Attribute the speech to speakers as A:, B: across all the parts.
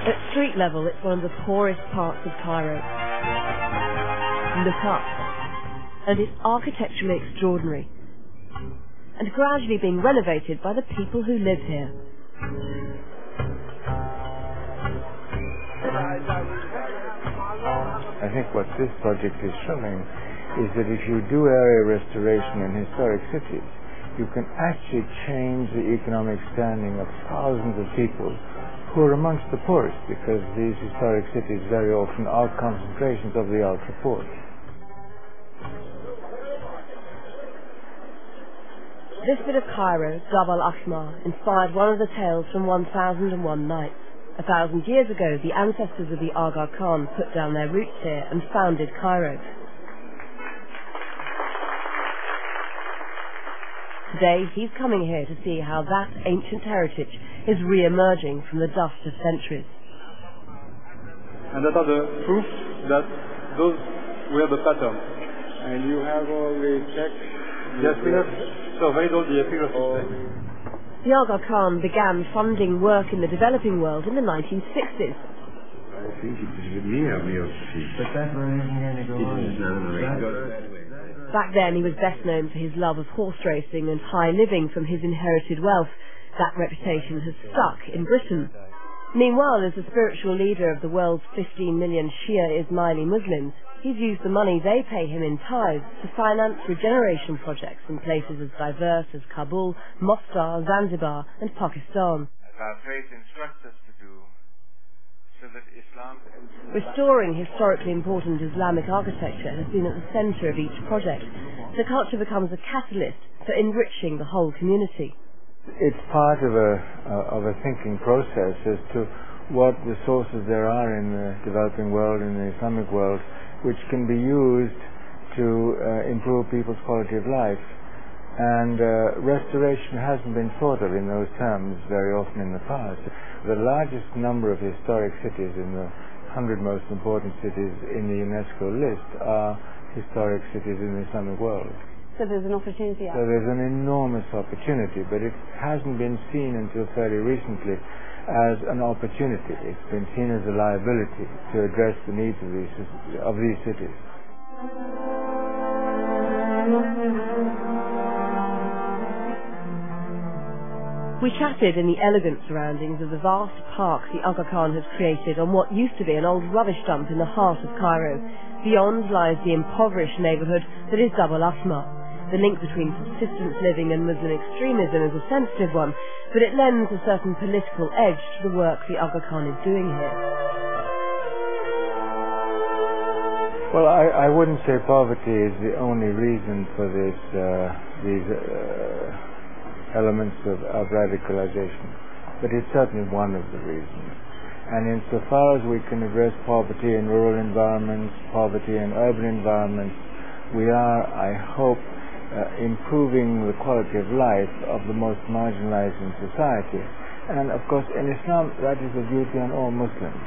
A: At street level, it's one of the poorest parts of Cairo. Look up, and it's architecturally extraordinary, and gradually being renovated by the people who live here.
B: I think what this project is showing is that if you do area restoration in historic cities, you can actually change the economic standing of thousands of people who are amongst the poorest, because these historic cities very often are concentrations of the ultra-poor.
A: This bit of Cairo, Jabal Ahmar, inspired one of the tales from 1001 Nights. 1,000 years ago, the ancestors of the Aga Khan put down their roots here and founded Cairo. Today, he's coming here to see how that ancient heritage is re-emerging from the dust of centuries.
C: And that are the proof that those were the patterns. And you have all the checks? Yes, we have surveyed all the epigraphy.
A: The Aga Khan began funding work in the developing world in the 1960s.
D: I think it is near but that
A: Back then, he was best known for his love of horse racing and high living from his inherited wealth. That reputation has stuck in Britain. Meanwhile, as the spiritual leader of the world's 15 million Shia Ismaili Muslims, he's used the money they pay him in tithes to finance regeneration projects in places as diverse as Kabul, Mostar, Zanzibar and Pakistan.
B: As our faith instructs us to do, so that Islam...
A: Restoring historically important Islamic architecture has been at the centre of each project. The culture becomes a catalyst for enriching the whole community.
B: It's part of a thinking process as to what resources there are in the developing world, in the Islamic world, which can be used to improve people's quality of life. And restoration hasn't been thought of in those terms very often in the past. The largest number of historic cities in the 100 most important cities in the UNESCO list are historic cities in the Islamic world.
E: So there's an opportunity.
B: So there's an enormous opportunity, but it hasn't been seen until fairly recently as an opportunity. It's been seen as a liability to address the needs of these cities.
A: We chatted in the elegant surroundings of the vast park the Aga Khan has created on what used to be an old rubbish dump in the heart of Cairo. Beyond lies the impoverished neighbourhood that is Jabal Ahmar. The link between subsistence living and Muslim extremism is a sensitive one, but it lends a certain political edge to the work the Aga Khan is doing here.
B: Well, I wouldn't say poverty is the only reason for these elements of radicalization, but it's certainly one of the reasons. And insofar as we can address poverty in rural environments, poverty in urban environments, we are, I hope, improving the quality of life of the most marginalized in society. And of course, in Islam, that is a duty on all Muslims.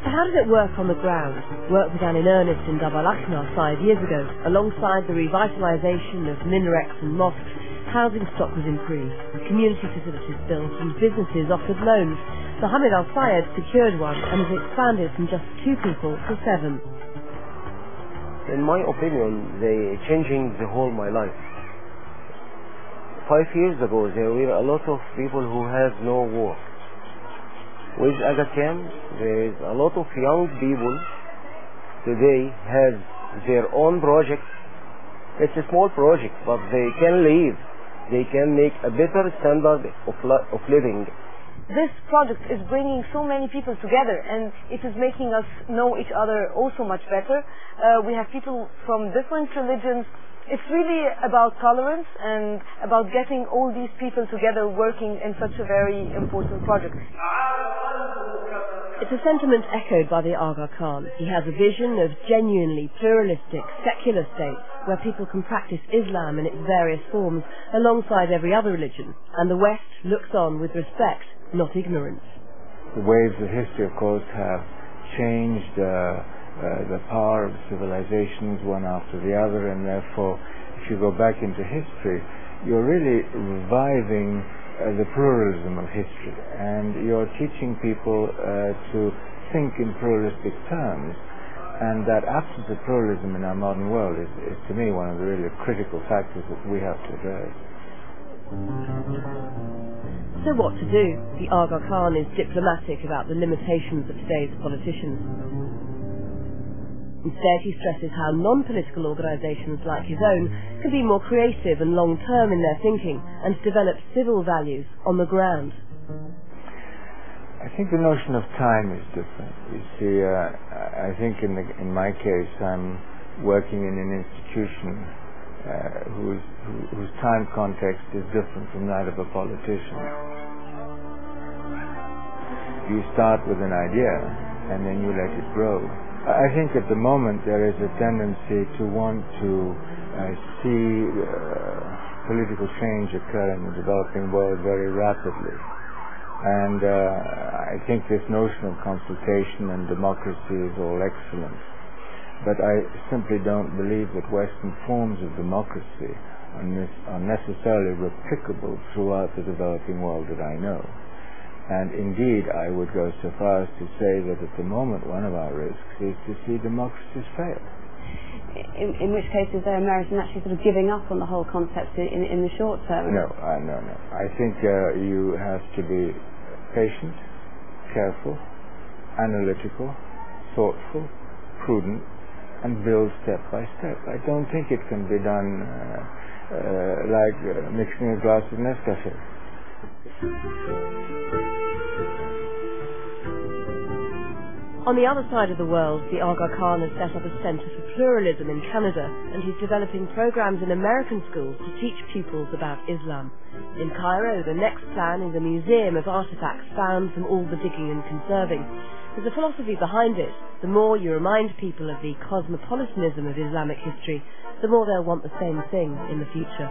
A: So how does it work on the ground? Work began in earnest in Jabal Ahmar 5 years ago. Alongside the revitalization of minarets and mosques, housing stock was improved, community facilities built and businesses offered loans. Mohammed Al-Fayed secured one and has expanded from just 2 people to 7.
F: In my opinion, they changing the whole my life. 5 years ago, there were a lot of people who have no work. With Aga Khan, there is a lot of young people today have their own project. It's a small project, but they can live. They can make a better standard of living.
E: This project is bringing so many people together, and it is making us know each other also much better. We have people from different religions. It's really about tolerance and about getting all these people together working in such a very important project.
A: It's a sentiment echoed by the Aga Khan. He has a vision of genuinely pluralistic, secular states where people can practice Islam in its various forms alongside every other religion, and the West looks on with respect, not ignorance.
B: The waves of history, of course, have changed the power of civilizations one after the other, and therefore, if you go back into history, you're really reviving the pluralism of history, and you're teaching people to think in pluralistic terms, and that absence of pluralism in our modern world is to me one of the really critical factors that we have to address.
A: So what to do? The Aga Khan is diplomatic about the limitations of today's politicians. Instead, he stresses how non-political organisations like his own can be more creative and long-term in their thinking and develop civil values on the ground.
B: I think the notion of time is different. You see, I think in my case, I'm working in an institution whose time context is different from that of a politician. You start with an idea, and then you let it grow. I think at the moment there is a tendency to want to see political change occur in the developing world very rapidly. And I think this notion of consultation and democracy is all excellent. But I simply don't believe that Western forms of democracy are necessarily replicable throughout the developing world that I know. And indeed, I would go so far as to say that at the moment one of our risks is to see democracies fail.
G: In which case, is there a merit in actually sort of giving up on the whole concept in the short term?
B: No. I think you have to be patient, careful, analytical, thoughtful, prudent, and build step by step. I don't think it can be done like mixing a glass of Nescafe.
A: On the other side of the world, the Aga Khan has set up a centre for pluralism in Canada, and he's developing programs in American schools to teach pupils about Islam. In Cairo, the next plan is a museum of artefacts found from all the digging and conserving. There's a philosophy behind it. The more you remind people of the cosmopolitanism of Islamic history, the more they'll want the same thing in the future.